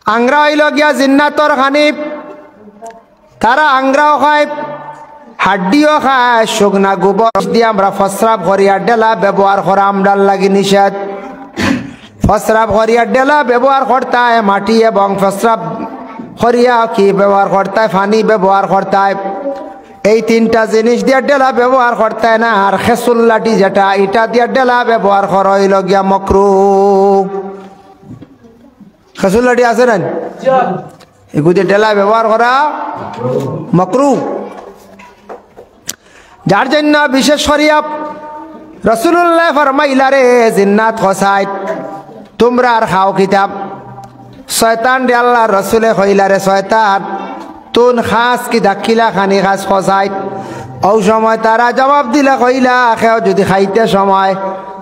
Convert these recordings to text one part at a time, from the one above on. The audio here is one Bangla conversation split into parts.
আংরা হইল গিয়া জিন্নাতর খানি তারা আংরাও খায় হাড্ডিও খায় শুকনা গোবর দিয়ে আমরা ফসরাব করিয়ার ডেলা ব্যবহার করা আমরার লাগি নিষেধ ফসরাব করিয়ার ডেলা ব্যবহার করতে হয় মাটি এবং ফসরাব করিয়া কি ব্যবহার করতে হয় পানি ব্যবহার করতে হয় এই তিনটা জিনিস দিয়ে ডেলা ব্যবহার করতে হয় না আর খেসুল লাঠি যেটা এটা দিয়ে ডেলা ব্যবহার করা হইল গিয়া মাকরুহ খেসুল লাঠি আছে না এগুলো দিয়ে ডেলা ব্যবহার করা মাকরুহ যার জন্য বিশেষ করিয়া রাসূলুল্লাহ ফরমাইলা রে জিন্নাত খসাইত তোমরা আর খাও কিতাব শয়তান রে আল্লাহ রাসূলে কইলা রে শয়তান তুন খাস কি দাখিলা খানি খাস খসাইত ও সময় তারা জবাব দিলা কইলা খেও যদি খাইতে সময়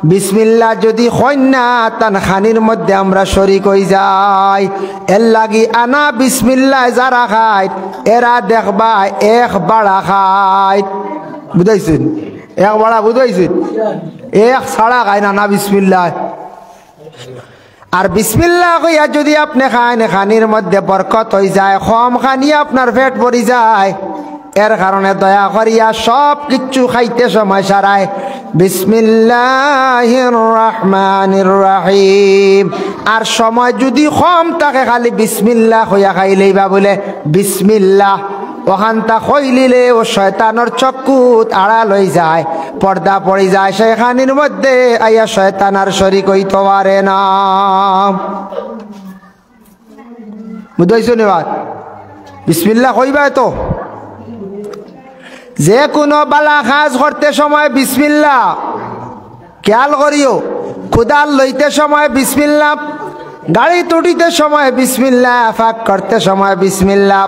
বিসমিল্লাহ যদি কইনা তান খানির মধ্যে আমরা শরীক হই যাই এর লাগি আনা বিসমিল্লাহ যারা খায় এরা দেখবা এক বাড়া খায় বুঝাইছেন এক বাড়া বুঝাইছেন এক ছাড়া খায় না না বিসমিল্লাহ আর বিসমিল্লাহ কইয়া যদি আপনি খান খানির মধ্যে বরকত হয়ে যায় কম খানি আপনার পেট ভরি যায় এর কারণে দয়া করিয়া সব কিছু খাইতে সময় সারায় বিসমিল্লাহির রহমানির রহিম আর সময় যদি কম থাকে খালি বিসমিল্লাহ কইয়া খাইলেই বা বলে বিসমিল্লাহ ওখানটা কইলিলে ও শয়তানের চক্ষুত আড়াল হয়ে যায় পর্দা পড়ে যায় সেখানির মধ্যে আইয়া শয়তান আর শরীক হইতে পারে না বুঝাইছো নেবাদ বিসমিল্লাহ কইবা তো যে কোনো বালা কাজ করতে সময় বিসমিল্লাহ খেয়াল করিও কুদাল লইতে সময় বিসমিল্লাহ গাড়ি তুটিতে সময় বিসমিল্লাহ ফাঁক করতে সময় বিসমিল্লাহ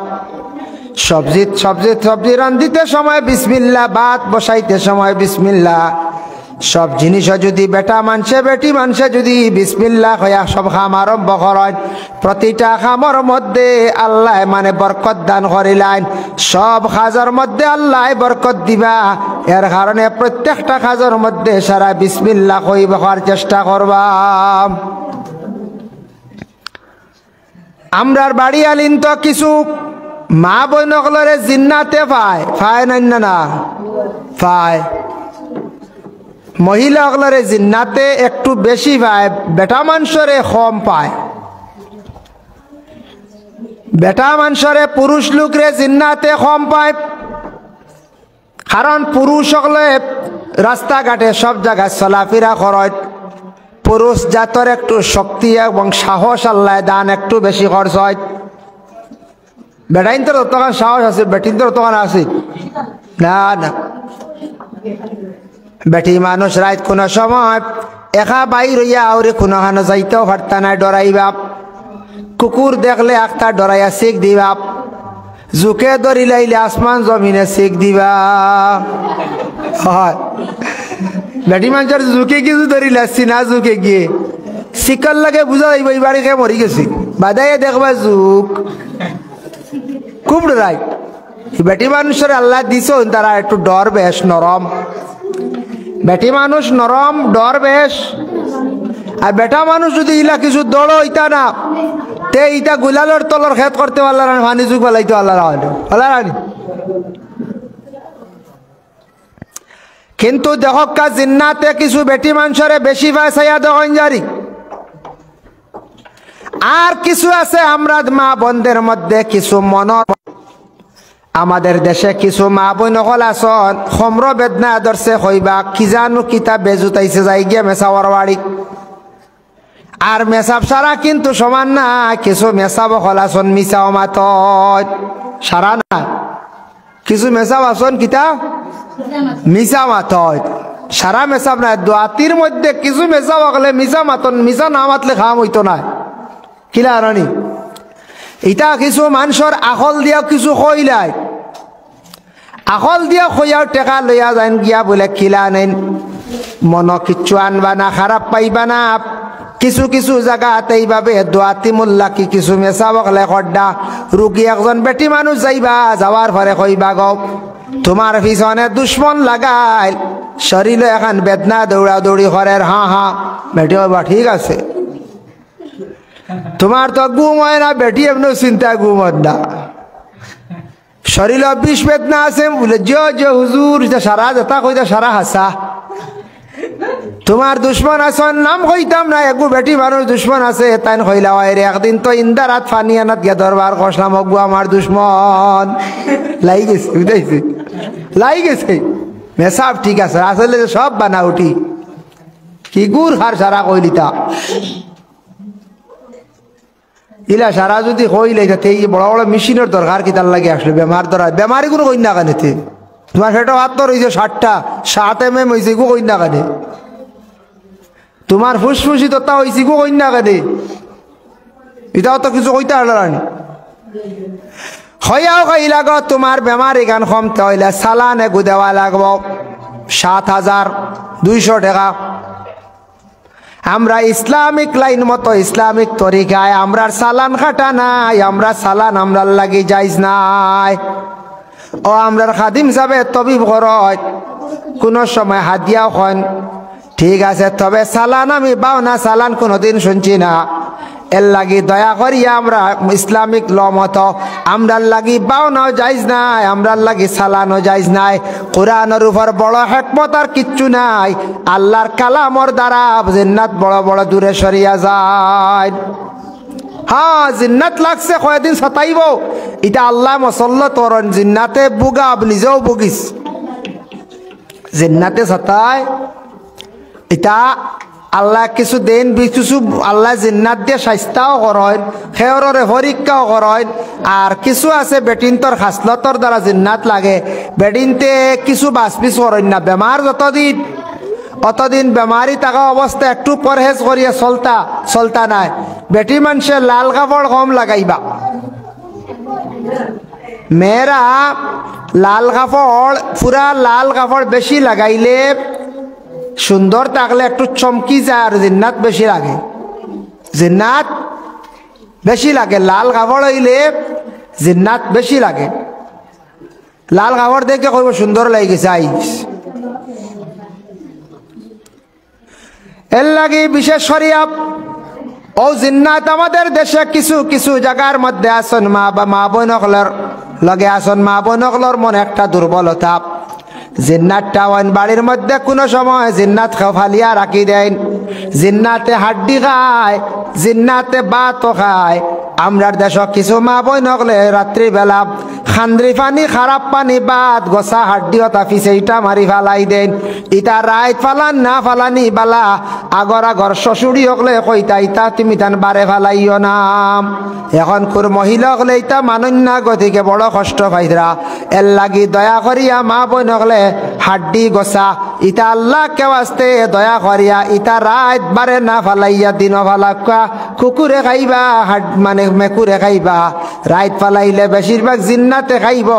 সবজি রান্ধিতে সময় বিসমিল্লাহ ভাত বসাইতে সময় বিসমিল্লাহ সব জিনিস যদি বেটা মানছে বেটি মানছে যদি বিসমিল্লাহ হইয়া সব খাম আরম্ভ করেন প্রতিটা খামর মধ্যে আল্লাহ মানে বরকত দান করিলেন সব খাজর মধ্যে আল্লাহ বরকত দিবা এর কারণে প্রত্যেকটা খাজর মধ্যে সারা বিসমিল্লাহ কইবার চেষ্টা করবা আমরার বাড়ি আলিন তো কিছু মা বইনকলরে জিন্নাতে পায় না পায় মহিলা সকলরে জিন্নাতে একটু বেশি পায় বেটা মানুষরে কম পায় বেটা মানুষরে পুরুষ লোকরে জিন্নাতে কম পায় কারণ পুরুষ সকলে রাস্তাঘাটে সব জায়গায় চলাফেরা করে পুরুষ জাতর একটু শক্তি এবং সাহস আল্লাহ দান একটু বেশি খরচ হয় বেটাইন তো তখন সাহস আছে বেটিন তো তখন আছে না না বেটি মানুষ রাত কোনো সময় একা বাইর হইয়া আউরে কোনো খানো যাইতেও পারতা না ডরাইবা কুকুর দেখলে একটা ডরাইয়া শিখ দিবা জুকে ধরি লাইলে আসমান জমিনে শিখ দিবা হয় বেটি মানুষের জুকে কিছু ধরি লাগছি না জুকে গিয়ে শিকার লাগে বুঝা যাইব এই বাড়ি খেয়ে মরি গেছি বাদাইয়ে দেখবা জুক খুব ডরাই বেটি মানুষের আল্লাহ দিছ তারা একটু ডর বেশ নরম বেটি মানুষ নরম ডর বেশ আর বেটা মানুষ যদি ইলা কিছু দৌড় ইতা না তে ইটা গুলালের তলর খেত করতে পারলা না পানি যুগ পালাইতে পারলা না কিন্তু দেখকা জিন্নাতে কিছু বেটি মানুষের বেশি পায় সাইয়া দেখেন জারি আর কিছু আছে আমরা মা বোনদের মধ্যে কিছু মনর আমাদের দেশে কিছু মা বোন হল আসন সমর বেদনা ধরছে হইবা কি জানো কিতা বেজুতাইছে যাই গিয়ে মেসাওয়ার বাড়ি আর মেসাব সারা কিন্তু সমান না কিছু মেসাব হল আসন মিসাও মাত সারা না কিছু মেসাব আসন কিতা মিসা মাত সারা মেসাব না দুয়াতির মধ্যে কিছু মেসাব হলে মিসা মাতন মিসা না মাতলে খাম হইতো না কিলা রানি ইটা কিছু মানুষের আখল দিয়া কিছু কইলাই আখল দিয়া কইয়াও টেকা লইয়া যান গিয়া বলে কিলা নেন মন কিচ্ছু আনবা না খারাপ পাইবা না কিছু কিছু জায়গাতে এইভাবে দোয়াতি মোল্লা কি কিছু মেসা বকলে খড্ডা রুগী একজন বেটি মানুষ যাইবা যাওয়ার পরে কইবা গো তোমার পিছনে দুশ্মন লাগাই শরীরে এখন বেদনা দৌড়া দৌড়ি করে হা হা বেটি বা ঠিক আছে তোমার তো ঘুম হয় না, বেটি এমনি চিন্তা ঘুম হয় না, শরীর বিষ বেদনা আছে বলে যে হুজুর সারা যেটা কইতা সারা হাসা। তোমার দুশ্মন আসন নাম কইতাম না, একু বেটি মানুষ দুশ্মন আছে তাই কইলা রে একদিন তো ইন্দারাত ফানি আনাত গিয়া দরবার কষলাম অগু আমার দুশ্মন লাই গেছে, বুঝাইছে লাই গেছে মেসাব ঠিক আছে, আসলে সব বানা উঠি কি গুড় হার সারা কইলিতা ইলা সারা যদি কইলে এই বড় বড় মেশিনের দরকার কি তার লাগে আসলে বেমার ধরা বেমারি কোনো কই না কানেতে তোমার সেটা হাত তো রয়েছে 60টা 7 mm হয়েছে গো কই না কানে, তোমার ফুসফুসি তো তা হয়েছে গো কই না কানে, এটাও তো কিছু কইতে হারানি হইয়াও কইলা গো তোমার বেমার এখান কমতে হইলে সালান এগু দেওয়া লাগব 7,200 টাকা। আমরা ইসলামিক লাইন মতো ইসলামিক তরিকায় আমরা সালান খাটা নাই, আমরা সালান আমরার লাগি যাইজ নাই। ও আমরার খাদিম সাহেব তবিব ঘরত কোন সময় হাদিয়াও খন ঠিক আছে, তবে সালান আমি পাও না, সালান কোনোদিন শুনছি না। এর লাগি দয়া করিয়া আমরা ইসলামিক ল মতো আমরার লাগি বাউনাও যাইজ নাই, আমরার লাগি সালানও যাইজ নাই। কোরআনের উপর বড় হিকমত আর কিচ্ছু নাই, আল্লাহর কালামর দ্বারা জান্নাত বড় বড় দূরে সরিয়া যায়। হ্যাঁ জিন্নাত লাগছে কয়েকদিন সতাইব, এটা আল্লাহ মসল্লত করেন, জিন্নাতে বুগা আপনি নিজেও বুগিস জিন্নাতে সতায়, এটা আল্লাহ কিছু দেন কিছু আল্লাহ জিন্নাত দিয়ে স্বাস্থ্যও করেন, খেয়রে পরীক্ষাও করেন। আর কিছু আছে বেটিনতর খাসলতর দ্বারা জিন্নাত লাগে, বেটিনতে কিছু বাসপিস করেন না, বেমার যতদিন অতদিন বেমারি থাকা অবস্থা একটু পরহেজ করিয়া চলতা নাই। বেটি মানুষে লাল কাপড় কম লাগাইবা, মেয়েরা লাল কাপড় পুরা লাল কাপড় বেশি লাগাইলে সুন্দর থাকলে একটু চমকি যায়, আর জিন্নাত বেশি লাগে, জিন্নাত বেশি লাগে। লাল কাপড় হইলে জিন্নাত বেশি লাগে, লাল কাপড় দেখে কইব সুন্দর লাগে গেছে আইস। এর লাগে বিশেষ করিয়া ও জিন্নাত আমাদের দেশে কিছু কিছু জায়গার মধ্যে আসন মা বোনকলর লগে আসন, মা বোনকলর মনে একটা দুর্বলতা, জিন্নাতটা ওয়ান বাড়ির মধ্যে কোনো সময় জিন্নাত ফালিয়া রাখি দেন, জিন্নাতে হাড্ডি খায়, জিন্নাতে বাতও খায়। আমরার দেশ কিছু মা বই নকলে রাত্রিবেলা খান্দ্রি পানি খারাপ পানি বাদ গোসা হাড্ডি হতা ফিসেইটা মারি ফালাই দেন। ইটা রাইত ফালান না ফালানি বালা আগর শ্বশুরি হকলে কইতা ইতা তুমি তান বারে ফালাইও না। এখন কোর মহিলা হকলে ইতা মানন না, গতিকে বড় কষ্ট পাইরা। এর লাগি দয়া করিয়া মা বই নকলে হাড্ডি গোসা ইতা আল্লাহ কেউ আসতে দয়া করিয়া ইতা রাত বারে না ফালাইয়া দিন ফালাকা কুকুরে খাইবা মানে মেকুরে খাইবা। রাত ফালাইলে বেশিরভাগ জিন্নাতে খাইব,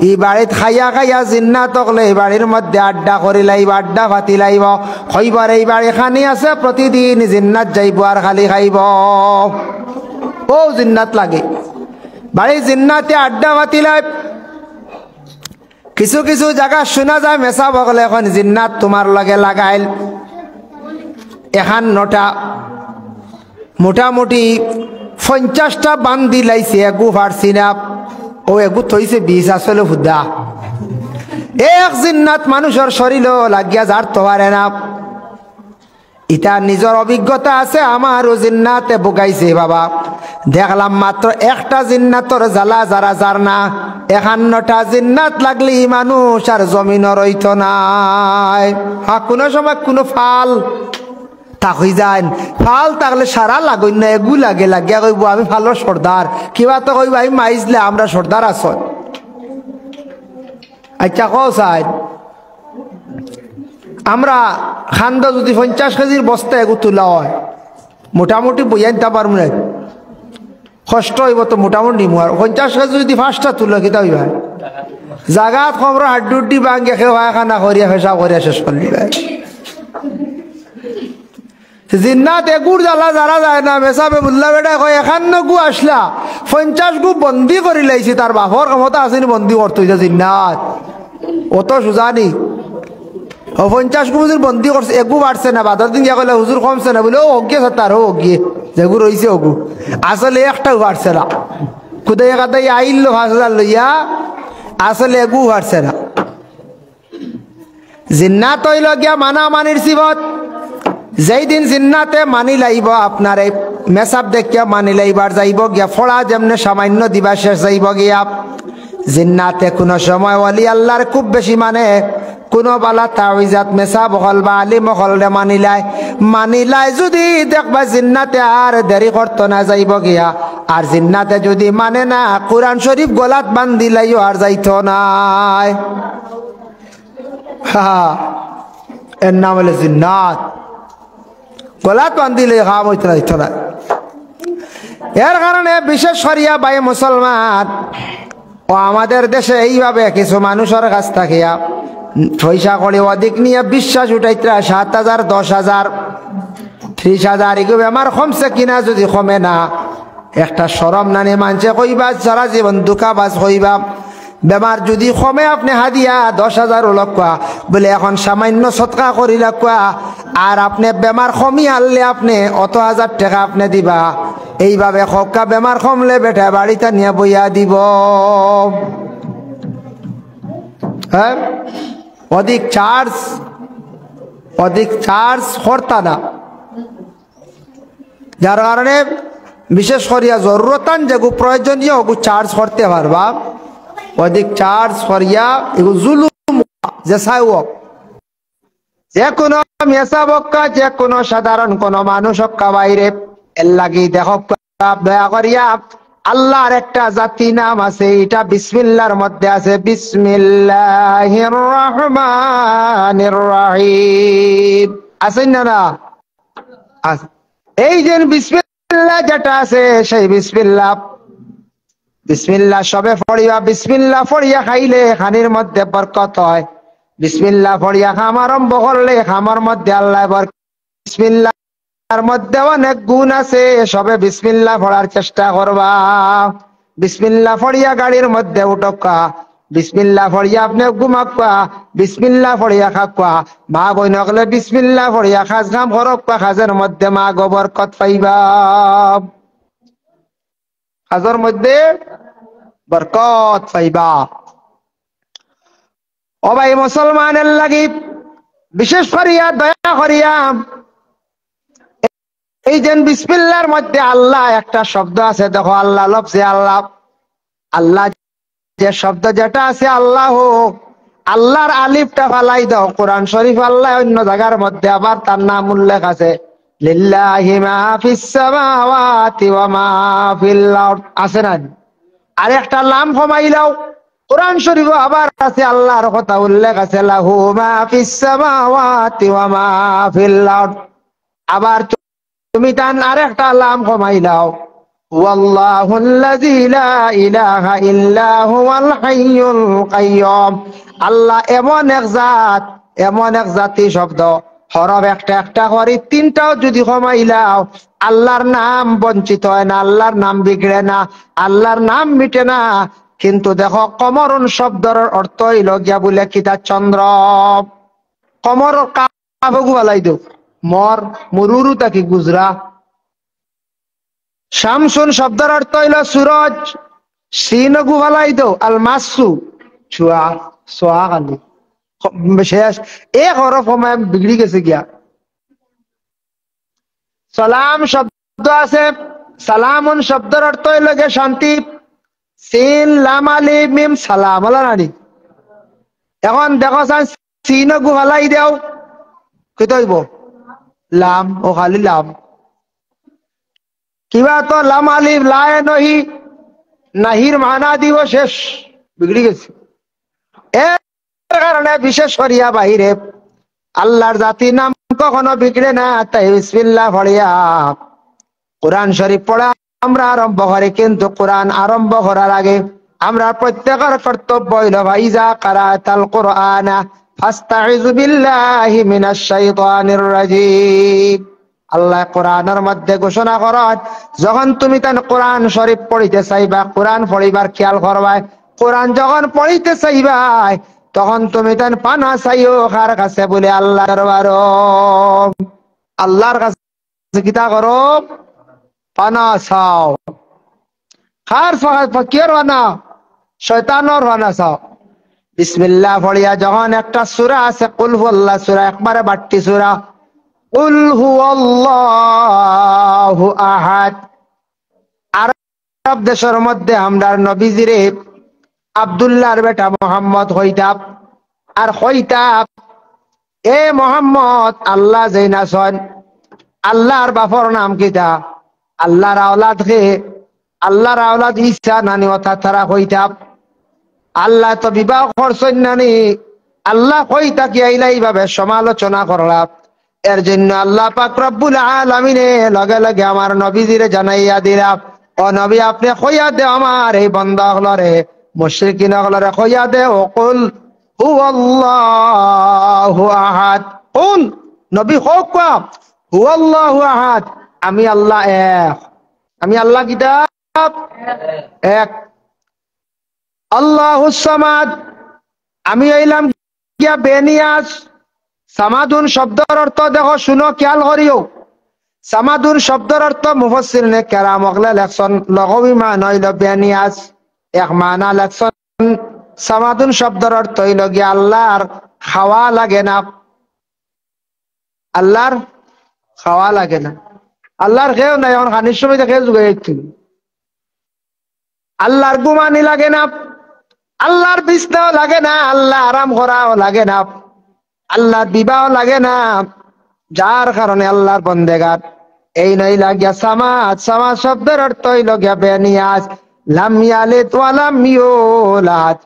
ই বাড়িত খাইয়া খাইয়া জিন্নাত হকলে এই বাড়ির মধ্যে আড্ডা করি লাইব, আড্ডা ফাতি লাইব, খইবার এই বাড়ি খানি আছে প্রতিদিন জিন্নাত যাইব আর খালি খাইব। ও জিন্নাত লাগে বাড়ি জিন্নাতে আড্ডা ফাতি লাইব। কিছু কিছু জায়গা শোনা যায় মেসা বগলে এখন জিন্নাত তোমার লগে লাগাইল 51টা মোটামুটি 50টা বান্ধি লাইছে, এগু ফারছি না, ও এগু থইছে 20 আসলে হুদা। এক জিন্নাত মানুষের শরীর লাগিয়া যার তো পারে না। ইটা নিজের অভিজ্ঞতা আছে, আমারও জিন্নাতে বুগাইছে বাবা। দেখলাম মাত্র একটা জিন্নাতর জ্বালা যারা যার না, 51টা জিন্নাত লাগলি মানুষ আর জমিন রইত নাই। হ্যাঁ কোনো সময় কোনো ফাল থাকি যায়, ফাল থাকলে সারা লাগুন না, এগু লাগে লাগিয়া কইব আমি ভালো সর্দার, কিবা তো কইব আমি মাইজলে আমরা সর্দার আস। আচ্ছা কও সাই আমরা খান্দ যদি 50 কেজির বস্তা এগু তোলা হয় মোটামুটি বইয়া নিতে পারব না, কষ্ট হইব তো মোটামুটি আর 50 কেজি যদি 5টা তুলো কিতা হইবা জাগাত খবর হাড্ডি ভাঙ্গে খেয়ে খানা করিয়া ফেসা করিয়া শেষ করলি ভাই। জিন্নাত এগুর জ্বালা যারা যায় না মেসাবে বুল্লা বেটা কয় 51 গু আসলা 50 গু বন্দি করে লাইছি, তার বাপর ক্ষমতা আসেনি বন্দি করতো জিন্নাত, অত সুজানি ও 50 গু হুজুর বন্দি করছে, এগু বাড়ছে না, বাদর দিন গিয়া কইলে হুজুর কমছে না, বলে ও অজ্ঞে তার ও অজ্ঞে যেগু রইছে ওগু, আসলে একটাও বাড়ছে না। খুদাই কাদাই আইল 5000 লইয়া, আসলে এগু বাড়ছে না। জিন্নাত হইল গিয়া মানা মানির সিবত। যেই দিন জিন্নাতে মানি লাইব, আপনার এই মেসাব দেখিয়া মানি লাইবার যাইব গিয়া, ফড়া যেমনে সামান্য দিবা শেষ যাইব গিয়া। জিন্নাতে কোন সময় ওয়ালি আল্লাহর খুব বেশি মানে, কোন বালা তাওইজাত মেসাব হল বা আলিম হল রে মানিলাই যদি দেখবা জিন্নাতে আর দেরি করতো না যাইব গিয়া। আর জিন্নাতে যদি মানে না, কোরআন শরীফ গলাত বান্ধিলাইও আর যাইতো নাই। এর নাম হলো জিন্নাত, গলাত বান্ধিলে কাম হইতো না। এর কারণে বিশেষ করিয়া ভাই মুসলমান ও আমাদের দেশে এইভাবে কিছু মানুষের কাছ থাকিয়া পয়সা করে অধিক নিয়ে বিশ্বাস উঠাইতে 7,000, 10,000, 30,000 এগুলো আমার কমছে কিনা, যদি কমে না একটা শরম নানি মানছে কইবা, সারা জীবন দুঃখাবাজ হইবা। বেমার যদি কমে আপনি হাদিয়া 10,000 লক্ষা বলে এখন সামান্য সৎকা করি রাখা, আর আপনি বেমার কমি আনলে আপনি অত 1000 টাকা আপনি দিবা। এইভাবে খক্কা বেমার কমলে বেটা বাড়িতে নিয়ে বইয়া দিব। হ্যাঁ, অধিক চার্জ করতা না, যার কারণে বিশেষ করিয়া জরুরতান যেগু প্রয়োজনীয় ওগু চার্জ করতে পারবা। অধিক চার্জ করিয়া এগু জুলুম যে সাইওক, যে কোনো মেসাবক্কা, যে কোনো সাধারণ কোন মানুষ হক্কা বাইরে এর লাগি দেখো দয়া করিয়া আল্লাহর একটা জাতি নাম আছে, এটা বিসমিল্লাহর মধ্যে আছে। বিসমিল্লাহির রহমানির রহিম আছে না? এই যে বিসমিল্লাহ যেটা আছে, সেই বিসমিল্লাহ সবে পড়িয়া, বিসমিল্লাহ পড়িয়া খাইলে খানির মধ্যে বরকত হয়। বিসমিল্লাহ পড়িয়া খাম আরম্ভ করলে খামার মধ্যে আল্লাহ বরকত। বিসমিল্লাহর মধ্যে অনেক গুণ আছে, সবে বিসমিল্লাহ পড়ার চেষ্টা করবা। বিসমিল্লাহ পড়িয়া গাড়ির মধ্যে উঠকা, বিসমিল্লাহ পড়িয়া আপনি ঘুমাকা, বিসমিল্লাহ পড়িয়া খাকা। মা বই নকলে বিসমিল্লাহ পড়িয়া খাজ কাম করকা, খাজের মধ্যে মা বরকত পাইবা, খাজের মধ্যে বরকত পাইবা। ও ভাই মুসলমানের লাগি বিশেষ করিয়া দয়া করিয়া এই যে বিসমিল্লাহর মধ্যে আল্লাহ একটা শব্দ আছে, দেখো আল্লাহ লফজে আল্লাহ, আল্লাহ যে শব্দ যেটা আছে আল্লাহ, আল্লাহর আলিফটা ফালাই দাও। কোরআন শরীফ আল্লাহ অন্য জায়গার মধ্যে আবার তার নাম উল্লেখ আছে, লিল্লাহি মা ফিস সামাওয়াতি ওয়া মা ফিল আরদ, আছে না? আর একটা লাম কমাইলাও, কোরআন শরীফ আবার আছে আল্লাহর কথা উল্লেখ আছে, লাহু মা ফিস সামাওয়াতি ওয়া মা ফিল আরদ। আবার তুমি তান আরেকটা লাম কমাইলাও, ওয়াল্লাহুল্লাযী লা ইলাহা ইল্লা হুয়াল হাইয়ুল কাইয়্যুম। আল্লাহ এমন এক জাতি শব্দ, হরফ একটা একটা করে তিনটাও যদি কমাইলাও, আল্লাহর নাম বঞ্চিত হয় না, আল্লাহর নাম বিগড়ে না, আল্লাহর নাম মিটে না। কিন্তু দেখো কমরুন শব্দের অর্থ হইল গিয়া বলে কিতা চন্দ্র, কমর কাফগু আলাই দো মর মুরুরু তাকি গুজরা। শামসুন শব্দের অর্থ হইল সূরজ, সিনগু আলাই দো আল মাসু ছুয়া সোয়া খালি শেষ, এক হরফ সময় বিগড়ি গেছে গিয়া। সালাম শব্দ আছে, সালামুন শব্দের অর্থ হইল গিয়া শান্তি, সিন লাম আলিফ মিম সালাম হলো নানি। এখন দেখো সিন গুহালাই দেও কি তৈব লাম, ও খালি লাম, কিবা তো লাম আলিফ লায় নহি, নাহির মানা দিব শেষ, বিগড়ি গেছে। এর কারণে বিশেষ করিয়া বাহিরে আল্লাহর জাতির নাম কখনো বিগড়ে না। তাই বিসমিল্লাহ পড়িয়া কোরআন শরীফ পড়া আমরা আরম্ভ করি, কিন্তু কোরআন আরম্ভ করার আগে আমরা প্রত্যেকের কর্তব্য হইল ভাইজা কারাতাল কোরআনা ফাস্তাইযু বিল্লাহি মিনাশ শাইতানির রাজিম। আল্লাহ কোরআনের মধ্যে ঘোষণা করেন, যখন তুমি তান কোরআন শরীফ পড়িতে চাইবা, কোরআন পড়িবার খেয়াল করবা, কোরআন যখন পড়িতে চাইবা তখন তুমি তান পানা চাইও কার কাছে বলে আল্লাহর দরবার আল্লাহর কাছে কিতা করো পানা চাও কার ফকির বানা শয়তানর বানা চাও বিসমিল্লাহ পড়িয়া যখন একটা সূরা আছে কুল হুয়াল্লাহ সূরা একবারে বাট্টি সূরা কুল হুয়াল্লাহু আহাদ আরব দেশের মধ্যে আমরার নবীজিরে আব্দুল্লাহর বেটা মোহাম্মদ হইতাব আর হইতাব এ মোহাম্মদ আল্লাহ জৈনাসন আল্লাহর বাপর নাম কিতা আল্লাহর আওলাদ হে আল্লাহর আওলাদ ঈসা নানি অথা তারা হইতাব আল্লাহ তো বিবাহ করছেন নানি আল্লাহ কইতা কি আইলা এইভাবে সমালোচনা করলাম এর জন্য আল্লাহ পাক রব্বুল আলামিনে লগে লগে আমার নবীজিরে জানাইয়া দিলাম ও নবী আপনি কইয়া দে আমার এই বান্দা হলরে মুশরিকিন হলরে কইয়া দে ও কুল হুয়াল্লাহু আহাদ কুল নবী হোক হুয়াল্লাহু আহাদ আমি আল্লাহ এক আমি আল্লাহ কিতাব এক আল্লাহুস সামাদ আমি আইলাম গিয়া বেনিয়াস সামাদুন শব্দের অর্থ দেখো শুনো খেয়াল করিও সামাদুন শব্দের অর্থ মুফাসসিরনে কেরাম ওগলে লেখছেন লগাবি মানা হইল বেনিয়াস এক মানা লেখছেন সামাদুন শব্দের অর্থ হইল গিয়া আল্লাহর খাওয়া লাগে না আল্লাহর খাওয়া লাগে না আল্লাহর খেও নাই এখন খানির সময় দেখে যুগে আল্লাহর ঘুমানি লাগে না আল্লাহর বিছনাও লাগে না আল্লাহ আরাম করাও লাগে না আল্লাহর বিবাহ লাগে না যার কারণে আল্লাহর বন্দেগার এই নাই লাগিয়া সামাদ সামাদ শব্দের অর্থ হইল গিয়া বেনিয়াস লাম ইয়ালিদ ওয়া লাম ইউলাদ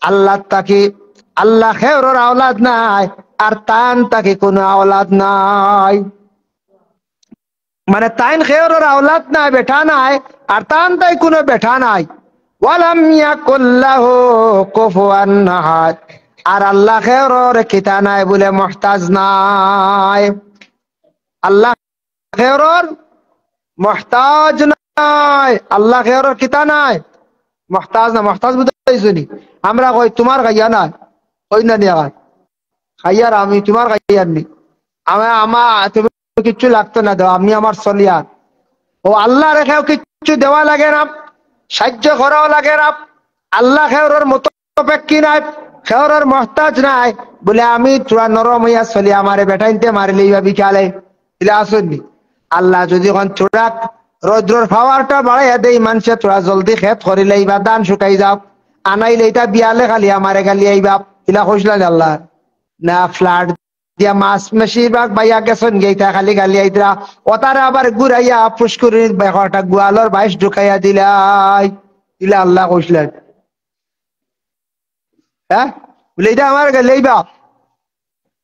আল্লাহ তাকে আল্লাহ খেওরের আওলাদ নাই আর তান তাকে কোনো আওলাদ নাই মানে তাইন খেওরের আওলাদ নাই বেটা নাই আর তান তাই কোনো বেটা নাই ওয়ালাম ইয়াকুল্লাহু কুফুয়ান আহাদ আর আল্লাহ খেওরের কিতা নাই বলে মুহতাজ নাই আল্লাহ খেওরের মুহতাজ নাই আল্লাহ খেওরের কিতা নাই মুহতাজ না মুহতাজ বুঝাইছনি আমরা কই তোমার গাইয়া নাই কই না নিয়া খাইয়ার আমি তোমার গাইয়ার নি আমার তুমি কিচ্ছু লাগতো না দাও আমি আমার চলিয়ার ও আল্লাহ রেখেও কিচ্ছু দেওয়া লাগে না সাহায্য করাও লাগে না আল্লাহ খেওরের মুতাফাক্কি নাই খেওরের মুহতাজ নাই বলে আমি তোরা নরম হইয়া চলি আমারে বেটাইতে মারিলেই বা বিকালে ইলা আসুননি আল্লাহ যদি কোন তোরা রৌদ্রর পাওয়ারটা বাড়াইয়া দেই মানুষে তোরা জলদি খেত করিলেই বা ধান শুকাই যাও আনাইলে এটা বিয়ালে খালি আমারে খালি আইবা ইলা কইসলেন আল্লাহ না ফ্লাড দিয়া মাছ বেশিরভাগ বাইয়া গেছেন গেইতা খালি গালি আইতরা ওতারা আবার ঘুরাইয়া পুষ্করিণীর বেকটা গোয়ালর বাইশ ঢুকাইয়া দিলাই ইলা আল্লাহ কইসলেন হ্যাঁ বলে এটা আমার গেলেইবা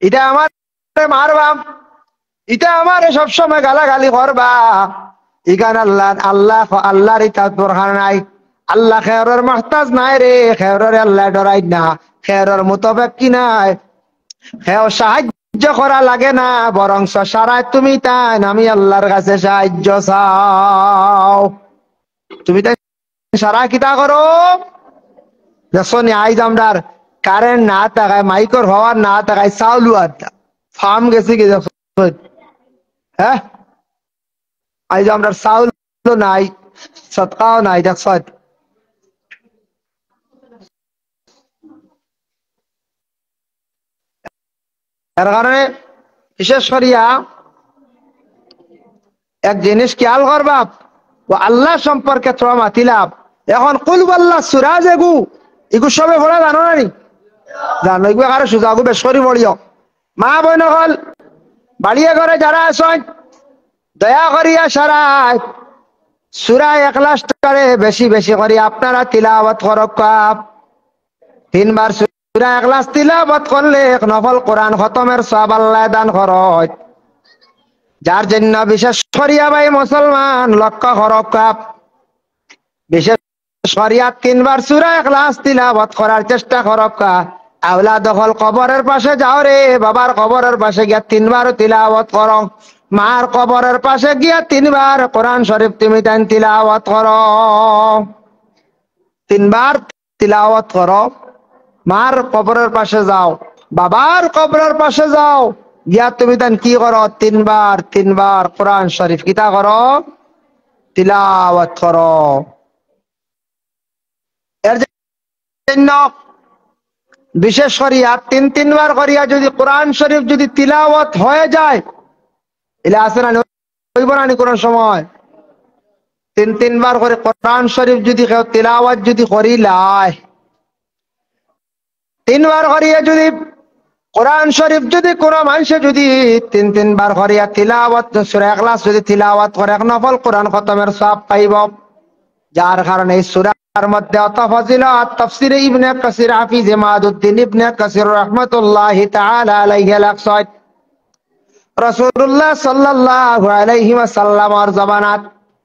এটা আমার মারবা এটা আমার সবসময় গালাগালি করবা ইগান আল্লাহ আল্লাহ আল্লাহর ইতাত বরখান নাই আল্লাহ খেয়রের মুহতাজ নাই রে খেয়রের আল্লাহ ডরাই না খেয়রের মুতাফাক্কি নাই খেয় সাহায্য করা লাগে না বরং সারায় তুমি তাই আমি আল্লাহর কাছে সাহায্য চাও তুমি তাই সারা কিতা করো দেখনি আইজ আমরার কারেন্ট না থাকায় মাইকর হওয়ার না থাকায় চাউল ফার্ম গেছে কি হ্যাঁ আইজ আমরা চাউল নাই সৎকাও নাই দেখছ এর কারণে বিশেষ করিয়া এক জিনিস খেয়াল করবা ও আল্লাহ সম্পর্কে তোরা মাতিলাম এখন কুল আল্লাহ সূরা যেগু এগু সবে পড়া জানো না নি জানো এগুলো কারো সুজাগু বেশ করি পড়িও মা বোন হল বাড়িয়ে ঘরে যারা আছেন দয়া করিয়া সারায় সূরা ইখলাস করে বেশি বেশি করে আপনারা তিলাওয়াত করক তিনবার সূরা ইখলাস তিলাওয়াত করলে এক নফল কোরআন খতমের সওয়াব আল্লাহ দান করেন যার জন্য বিশেষ করিয়া ভাই মুসলমান লক্ষ্য করক বিশেষ করিয়া তিনবার সূরা ইখলাস তিলাওয়াত করার চেষ্টা করক আওলাদ হল কবরের পাশে যাও রে বাবার কবরের পাশে গিয়া তিনবার তিলাওয়াত করো মার কবরের পাশে গিয়া তিনবার কোরআন শরীফ তুমি তাই তিলাওয়াত করো তিনবার তিলাওয়াত করো মার কবরের পাশে যাও, বাবার কবরের পাশে যাও, গিয়া তুমি তান কি করো? তিনবার কোরআন শরীফ কিতা করো? তিলাওয়াত করো। এর জন্য বিশেষ করিয়া তিনবার করিয়া যদি কোরআন শরীফ যদি তিলাওয়াত হয়ে যায়, এলে আসে না হইব না কোন সময়? তিনবার করে কোরআন শরীফ যদি কেউ তিলাওয়াত যদি করিলায়, তিনবার করিয়া যদি কোরআন শরীফ যদি কোন মানুষে যদি তিনবার করিয়া তিলাওয়াত সূরা ইখলাস যদি তিলাওয়াত করে, এক নফল কোরআন খতমের সওয়াব পাইব। যার কারণে এই সূরার মধ্যে অত ফজিলত তাফসীরে ইবনে কাসির হাফিজ ইমাদউদ্দিন ইবনে কাসির রাহমাতুল্লাহি তাআলা আলাইহি লেখছেন, রাসূলুল্লাহ সাল্লাল্লাহু আলাইহি ওয়াসাল্লামের জামানাত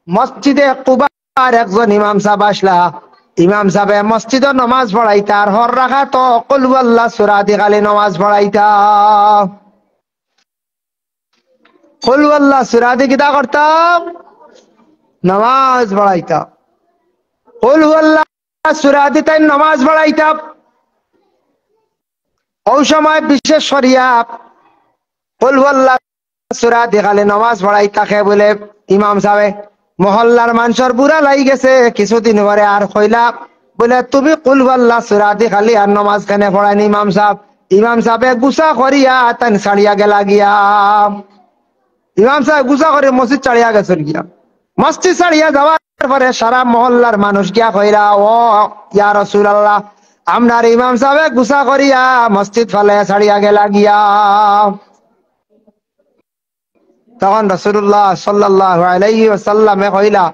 মসজিদে কুবার একজন ইমাম সাহেব আসলা। ইমাম সাহেব মসজিদে নামাজ পড়াইতা, আর হর রাকাত কুল হুয়াল্লাহ সূরা দিয়ে খালি নামাজ পড়াইতা। কুল হুয়াল্লাহ সূরা দিয়ে কিতা করতাম? নামাজ পড়াইতা। কুল হুয়াল্লাহ সূরা দিয়ে তাই নামাজ পড়াইতা। ওই সময় বিশেষ করিয়া কুল হুয়াল্লাহ সূরা দিয়ে খালি নামাজ পড়াইতাকে বলে ইমাম সাহেব মহল্লার মানুষের বুড়া লাগি গেছে। কিছুদিন পরে আর কইলা বলে তুমি কুল হুয়াল্লাহ সূরা দিয়ে খালি আর নামাজ কেনে পড়াইনি ইমাম সাহেব? ইমাম সাহেব গুসা করিয়া তান ছাড়িয়া গেলা গিয়া। ইমাম সাহেব গুসা করে মসজিদ ছাড়িয়া গেছেন গিয়া। মসজিদ ছাড়িয়া যাওয়ার পরে সারা মহল্লার মানুষ গিয়া কইরা, ও ইয়া রাসূলুল্লাহ, আমরার ইমাম সাহেব গুসা করিয়া মসজিদ ফালে ছাড়িয়া গেলা গিয়া। তখন রাসূলুল্লাহ সাল্লাল্লাহু আলাইহি ওয়াসাল্লাম কইলা,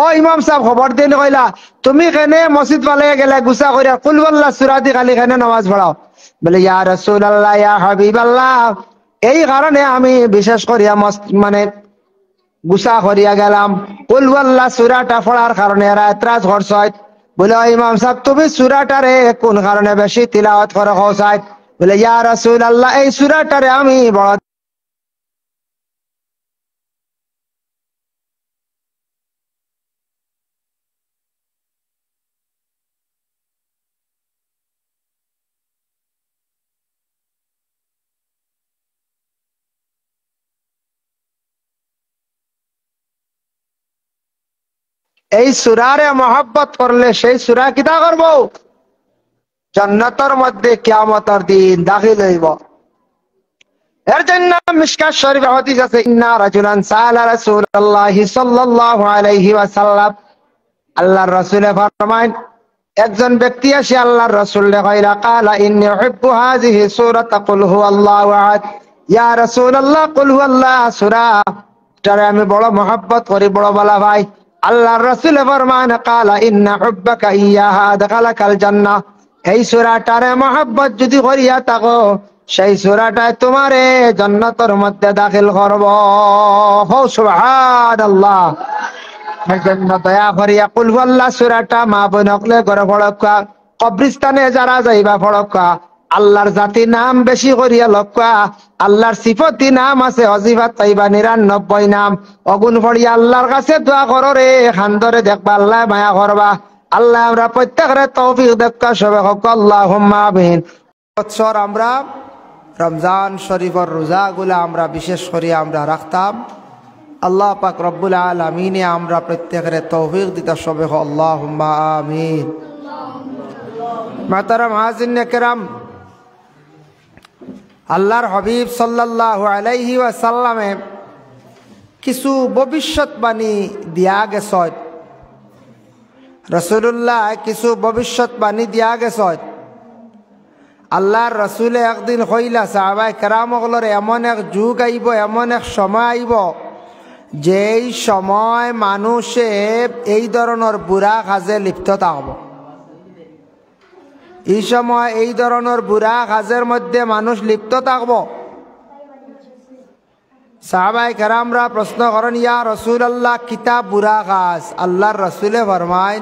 ও ইমাম সাহেব খবর দিন, কইলা তুমি কেনে মসজিদ পালে গেলে গুসা করিয়া কুল হুয়াল্লাহ সূরা দিয়ে খালি কেনে নামাজ পড়াও? বলে ইয়া রাসূলুল্লাহ ইয়া হাবিবাল্লাহ, এই কারণে আমি বিশেষ করিয়া মানে গুসা করিয়া গেলাম। কুল হুয়াল্লাহ সূরাটা পড়ার কারণে এরা এতরাজ করছাই। বলে ইমাম সাহেব তুমি সূরাটারে কোন কারণে বেশি তিলাওয়াত করে কওছাই? বলে ইয়া রাসূলুল্লাহ, এই সূরাটারে আমি বড় এই সূরারে মহব্বত করলে সেই সূরা কিতা করব? জান্নাতের মধ্যে কিয়ামতের দিন দাখিল হইব। এর জন্য মিশকাত শরীফে হাদিস আছে, ইন্না রাজুলান সাআলা রাসূলুল্লাহি সাল্লাল্লাহু আলাইহি ওয়াসাল্লাম, আল্লাহর রাসূল ফরমায় একজন ব্যক্তি আসে আল্লাহর রাসূলকে কইলা, ক্বালা ইন্নী উহিব্বু হাযিহি সূরাতা কুল হুয়াল্লাহু আহাদ, ইয়া রাসূলুল্লাহ কুল হুয়াল্লাহ সূরা তারে আমি বড় মহব্বত করি, বড় ভালো ভাই। আল্লাহর রাসূল ফরমান, ক্বালা ইন্না হুব্বাকা ইয়াহা আদখালাকাল জান্নাহ, এই সূরাটারে মহব্বত যদি করিয়া থাকো সেই সূরাটায় তোমারে জান্নাতের মধ্যে দাখিল করব। হো সুবহানাল্লাহ। দয়া করিয়া কুল হুয়াল্লাহ সূরাটা মা বোনকলে ঘরে পড়কা, কবরস্থানে যারা যাইবা পড়কা, আল্লাহর জাতি নাম বেশি করিয়া লক্কা, আল্লাহর সিফতি নাম আছে অজিফাত পাইবা ৯৯ নাম, অগুণ পড়িয়া আল্লাহর কাছে দোয়া করো রে, খান্দরে দেখবা আল্লাহ মায়া করবা। আল্লাহ আমরা প্রত্যেকরে তৌফিক দেখা সবে হোক, আল্লাহুম্মা আমিন। বৎসর আমরা রমজান শরীফের রোজাগুলা আমরা বিশেষ করে আমরা রাখতাম। আল্লাহ পাক রব্বুল আলামিনে আমরা প্রত্যেকের তৌফিক দিতা সবে হোক, আল্লাহুম্মা আমিন। মুহতারাম হাজিরিন কেরাম, আল্লাহর হাবিব সাল্লাল্লাহু আলাইহি ওয়াসাল্লামে কিছু ভবিষ্যৎবাণী দিয়া গেছে। রাসূলুল্লাহ কিছু ভবিষ্যৎবাণী দিয়া গেছে। আল্লাহর রাসূলে একদিন কইলা সাহাবায়ে কেরামগুলোর এমন এক যুগ আইব, এমন এক সময় আইব, যেই সময় মানুষে এই ধরনের বুড়া কাজে লিপ্ত থাকব। এই সময় এই ধরনের বুড়া কাজের মধ্যে মানুষ লিপ্ত থাকব। সাহাবায়ে কেরামরা প্রশ্ন করেন, ইয়া রাসূলুল্লাহ কিতা বুড়া কাজ? আল্লাহর রাসূলে ফরমায়,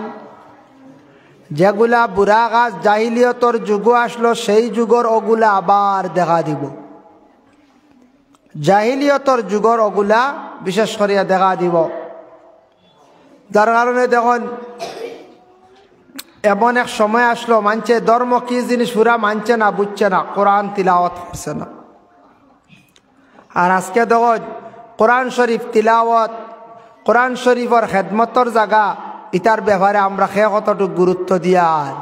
যেগুলা বুড়া কাজ জাহিলিয়তর যুগ আসলো সেই যুগর ওগুলা আবার দেখা দিব। জাহিলিয়তর যুগর ওগুলা বিশেষ করিয়া দেখা দিব। যার কারণে দেখুন এমন এক সময় আসলো মানছে ধর্ম কি জিনিস পুরা মানছে না, বুঝছে না, কোরআন তিলাওয়াত করছে না। আর আজকে দেখো কোরআন শরীফ তিলাওয়াত, কোরআন শরীফের খেদমতর জায়গা, ইটার ব্যাপারে আমরা কতটুক গুরুত্ব দিয়ার,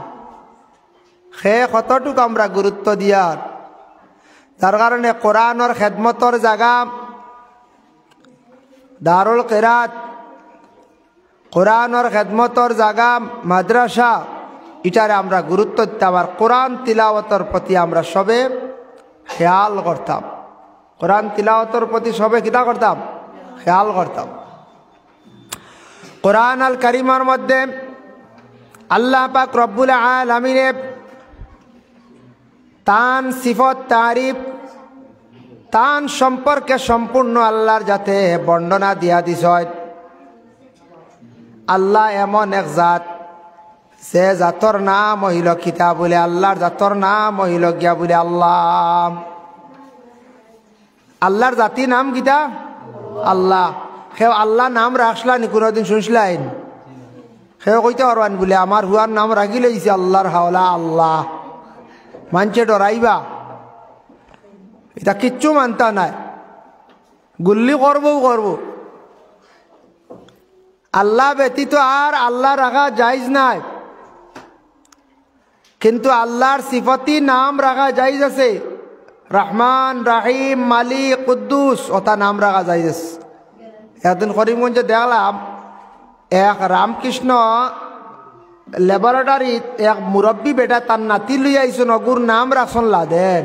কতটুক আমরা গুরুত্ব দিয়ার। তার কারণে কোরআনের খেদমতর জায়গা, দারুল কিরাত, কোরআনের খেদমতর জায়গা, মাদ্রাসা, ইটারে আমরা গুরুত্ব দিতাম। আর কোরআন তিলাওয়াতের প্রতি আমরা সবে খেয়াল করতাম, কোরআন তিলাওয়াতের প্রতি সবে কিতা করতাম, খেয়াল করতাম। কোরআন আল কারিমের মধ্যে আল্লাহ পাক রব্বুল আলামিনে তান সিফত তারিফ, তান সম্পর্কে সম্পূর্ণ আল্লাহর যাতে বর্ণনা দিয়া দিছ। আল্লাহ এমন এক জাত, সে জাতর নাম হইল কিতা বলে, আল্লাহর জাতর নাম হইল গিয়া বলে আল্লাহ। আল্লাহর জাতি নাম কিতা? আল্লাহ। সেও আল্লাহ নাম রাখলা নি? কোনোদিন শুনছিলেন? সেও কইতে পারবান বলে আমার হুয়ার নাম রাখি লইছে আল্লাহর হাওলা আল্লাহ। মানছে ডরাইবা, এটা কিচ্ছু মানতা নাই, গুল্লি করবো করব। আল্লাহ ব্যতীত আর আল্লাহ রাখা জায়েজ নাই, কিন্তু আল্লাহর সিফতি নাম রাখা জায়েজ আছে। রহমান, রাহিম, মালিক, কুদ্দুস, ওটা নাম রাখা জায়েজ আছে। একদিন করিমগঞ্জে দেখলাম এক রামকৃষ্ণ ল্যাবরেটরিত এক মুরব্বী বেটা তার নাতি লই আইসুন, অগুর নাম রাখছন লাদেন।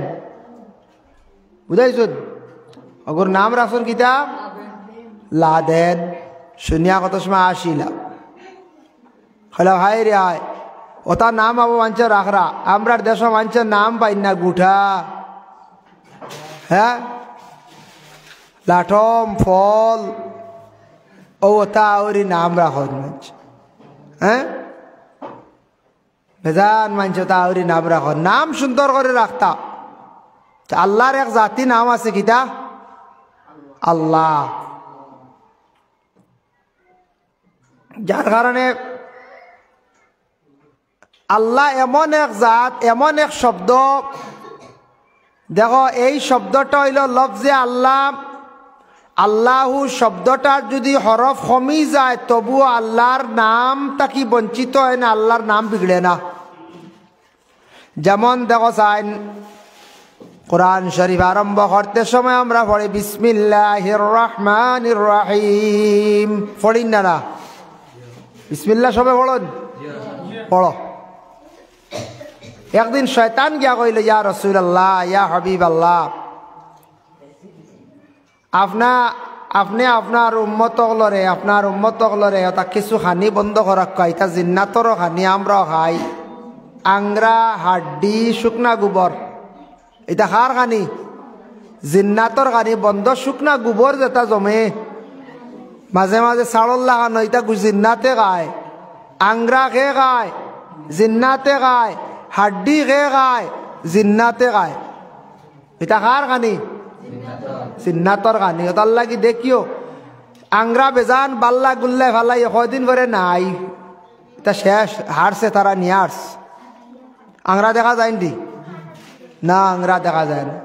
বুঝাইছুন? অগুর নাম রাখছন কিতা? লাদেন। শুনিয়া কত সময় আসিলাম, হলো হাই রে হায়, ওটার নাম আবু মানছে রাখরা। আমরা দেশ মানছে নাম পাই না গুঠা, হ্যাঁ, লাঠম ফল, ও ওটা ওরই নাম রাখন মানছে, হ্যাঁ, বেজান মানছে ওটা ওরই নাম রাখন। নাম সুন্দর করে রাখতা। আল্লাহর এক জাতি নাম আছে কিতা? আল্লাহ। যার কারণে আল্লাহ এমন এক জাত, এমন এক শব্দ, দেখো এই শব্দটা হইল লফজে আল্লাহ। আল্লাহু শব্দটার যদি হরফ কমি যায় তবুও আল্লাহর নাম তাকি বঞ্চিত হয় না, আল্লাহর নাম বিগড়ে না। যেমন দেখো চাইন কোরআন শরীফ আরম্ভ করতে সময় আমরা পড়ি বিসমিল্লাহির রহমানির রহিম, পড়ি না? না, বিসমিল্লাহ সবে পড়ুন, পড়ো। একদিন শয়তান গিয়া কইল, ইয়া রাসূলুল্লাহ, ইয়া হাবিবাল্লাহ, আপনি আপনার উম্মতকলরে, আপনার উম্মতকলরে ওটা কিছু খানি বন্ধ করাক কয়। এটা জিন্নাতরও খানি আমরাও খাই, আংরা, হাড্ডি, শুকনা গোবর, এটা কার খানি? জিন্নাতর খানি। বন্ধ শুকনা গোবর যেটা জমে মাঝে মাঝে চাউল লাগানো, এটা জিন্নাতে খায়। আংরা খে খায়, জিন্নাতে খায়। হাড্ডি খে খায়, জিন্নাতে খায়। এটা কার খানি? জিন্নাতর খানি। ওটার লাগি দেখিও আংরা বেজান বাল্লা গুল্লা ফালাই কয়দিন পরে নাই, এটা শেষ, হারছে তারা নিয়ে আস। আংরা দেখা যায় নি? না, আংরা দেখা যায় না।